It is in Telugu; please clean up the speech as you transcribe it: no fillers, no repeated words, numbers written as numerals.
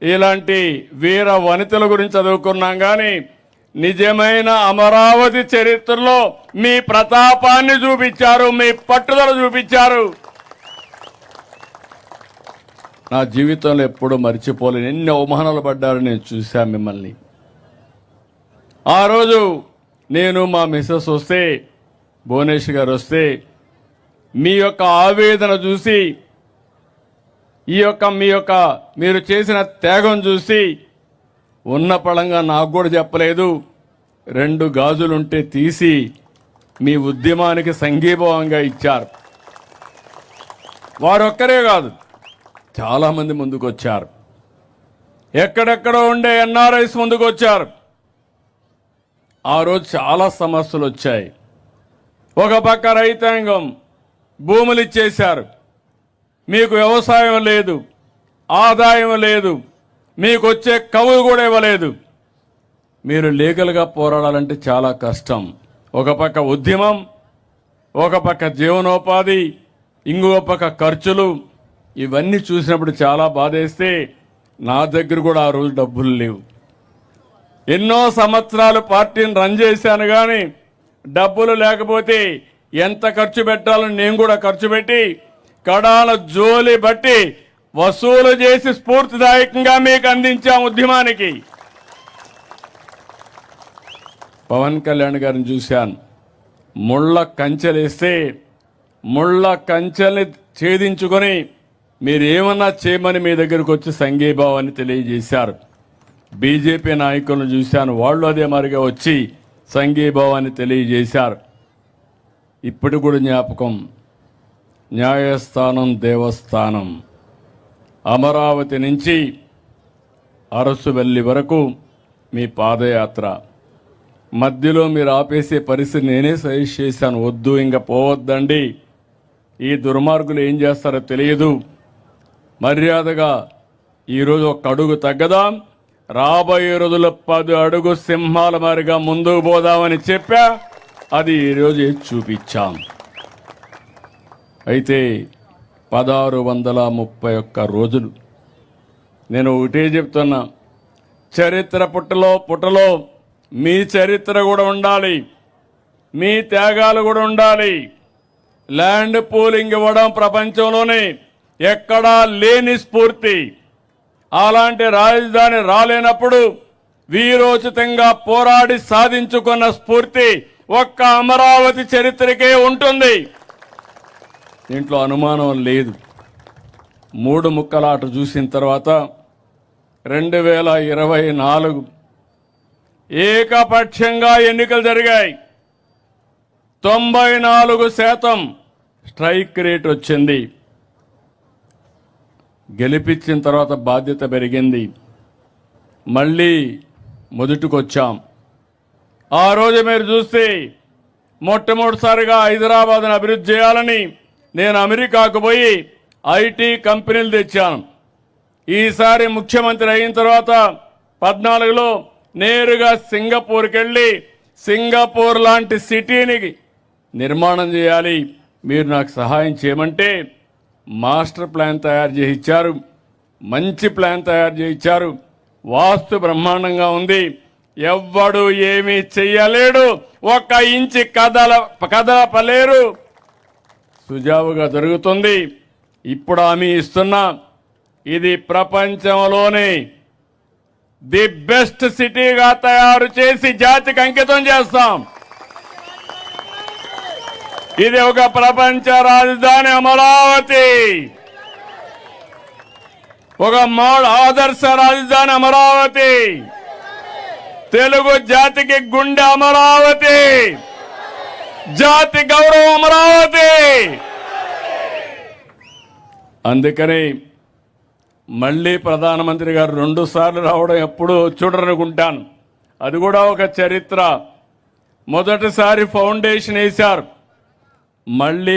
ఇలాంటి వీర వనితల గురించి చదువుకున్నాం కానీ నిజమైన అమరావతి చరిత్రలో మీ ప్రతాపాన్ని చూపించారు, మీ పట్టుదల చూపించారు. నా జీవితంలో ఎప్పుడూ మర్చిపోలేను. ఎన్ని అవమానాలు పడ్డారు నేను చూశాను మిమ్మల్ని. ఆ రోజు నేను మా మిస్సెస్ వస్తే, భువనేష్ గారు వస్తే, మీ యొక్క ఆవేదన చూసి, మీరు చేసిన త్యాగం చూసి ఉన్న పళంగా నాకు కూడా చెప్పలేదు. 2 గాజులుంటే తీసి మీ ఉద్యమానికి సంఘీభావంగా ఇచ్చారు. వారొక్కరే కాదు, చాలామంది ముందుకు వచ్చారు. ఎక్కడెక్కడో ఉండే ఎన్ఆర్ఐస్ ముందుకు వచ్చారు. ఆ రోజు చాలా సమస్యలు వచ్చాయి. ఒక పక్క రైతాంగం భూములు ఇచ్చేశారు, మీకు వ్యవసాయం లేదు, ఆదాయం లేదు, మీకు వచ్చే కవులు కూడా ఇవ్వలేదు. మీరు లీగల్గా పోరాడాలంటే చాలా కష్టం. ఒక పక్క ఉద్యమం, ఒక పక్క జీవనోపాధి, ఇంకో పక్క ఖర్చులు. ఇవన్నీ చూసినప్పుడు చాలా బాధేస్తే నా దగ్గర కూడా ఆ రోజు డబ్బులు లేవు. ఎన్నో సంవత్సరాలు పార్టీని రన్ చేశాను కానీ డబ్బులు లేకపోతే ఎంత ఖర్చు పెట్టాలని నేను కూడా ఖర్చు పెట్టి కడాల జోలి బట్టి వసూలు చేసి స్ఫూర్తిదాయకంగా మీకు అందించాం ఉద్యమానికి. పవన్ కళ్యాణ్ గారిని చూశాను. ముళ్ళ కంచెలేస్తే ముళ్ళ కంచెల్ని ఛేదించుకొని మీరేమన్నా చేయమని మీ దగ్గరకు వచ్చి సంఘీభావాన్ని తెలియజేశారు. బీజేపీ నాయకులను చూశాను, వాళ్ళు అదే మరిగా వచ్చి సంఘీభావాన్ని తెలియజేశారు. ఇప్పుడు కూడా జ్ఞాపకం, న్యాయస్థానం దేవస్థానం, అమరావతి నుంచి అరసువెల్లి వరకు మీ పాదయాత్ర మధ్యలో మీరు ఆపేసే పరిస్థితి నేనే సజెస్ట్ చేశాను. వద్దు, ఇంకా పోవద్దండి, ఈ దుర్మార్గులు ఏం చేస్తారో తెలియదు, మర్యాదగా ఈరోజు 1 అడుగు తగ్గదాం, రాబోయే రోజుల్లో 10 అడుగు సింహాల మారిగా ముందుకు పోదామని చెప్పా. అది ఈరోజు చూపించాం. అయితే 1631 రోజులు నేను ఒకటే చెప్తున్నా, చరిత్ర పుటలో మీ చరిత్ర కూడా ఉండాలి, మీ త్యాగాలు కూడా ఉండాలి. ల్యాండ్ పూలింగ్ ఇవ్వడం ప్రపంచంలోనే ఎక్కడా లేని స్ఫూర్తి. అలాంటి రాజధాని రాలేనప్పుడు వీరోచితంగా పోరాడి సాధించుకున్న స్ఫూర్తి ఒక్క అమరావతి చరిత్రకే ఉంటుంది. దీంట్లో అనుమానం లేదు. 3 ముక్కలాట చూసిన తర్వాత 2024 ఏకపక్షంగా ఎన్నికలు జరిగాయి. 94% స్ట్రైక్ రేట్ వచ్చింది. గెలిపించిన తర్వాత బాధ్యత పెరిగింది. మళ్ళీ మొదటికొచ్చాం. ఆ రోజు మీరు చూస్తే మొట్టమొదటిసారిగా హైదరాబాద్ను అభివృద్ధి చేయాలని నేను అమెరికాకు పోయి ఐటీ కంపెనీలు తెచ్చాను. ఈసారి ముఖ్యమంత్రి అయిన తర్వాత 14లో నేరుగా సింగపూర్కి వెళ్ళి సింగపూర్ లాంటి సిటీని నిర్మాణం చేయాలి, మీరు నాకు సహాయం చేయమంటే మాస్టర్ ప్లాన్ తయారు చేసి ఇచ్చారు. మంచి ప్లాన్ తయారు చేసి ఇచ్చారు. వాస్తు బ్రహ్మాండంగా ఉంది. ఎవ్వడు ఏమీ చెయ్యలేడు, 1 ఇంచి కదలపలేరు. సుజావుగా జరుగుతుంది. ఇప్పుడు హామీ ఇస్తున్నా, ఇది ప్రపంచంలోనే ది బెస్ట్ సిటీగా తయారు చేసి జాతికి అంకితం చేస్తాం. ఇది ఒక ప్రపంచ రాజధాని అమరావతి, ఒక ఆదర్శ రాజధాని అమరావతి, తెలుగు జాతికి గుండె అమరావతి, జాతి గౌరవం అమరావతి. అందుకని మళ్ళీ ప్రధానమంత్రి గారు 2 సార్లు రావడం ఎప్పుడూ చూడరనుకుంటాను. అది కూడా ఒక చరిత్ర. మొదటిసారి ఫౌండేషన్ వేశారు, మళ్ళీ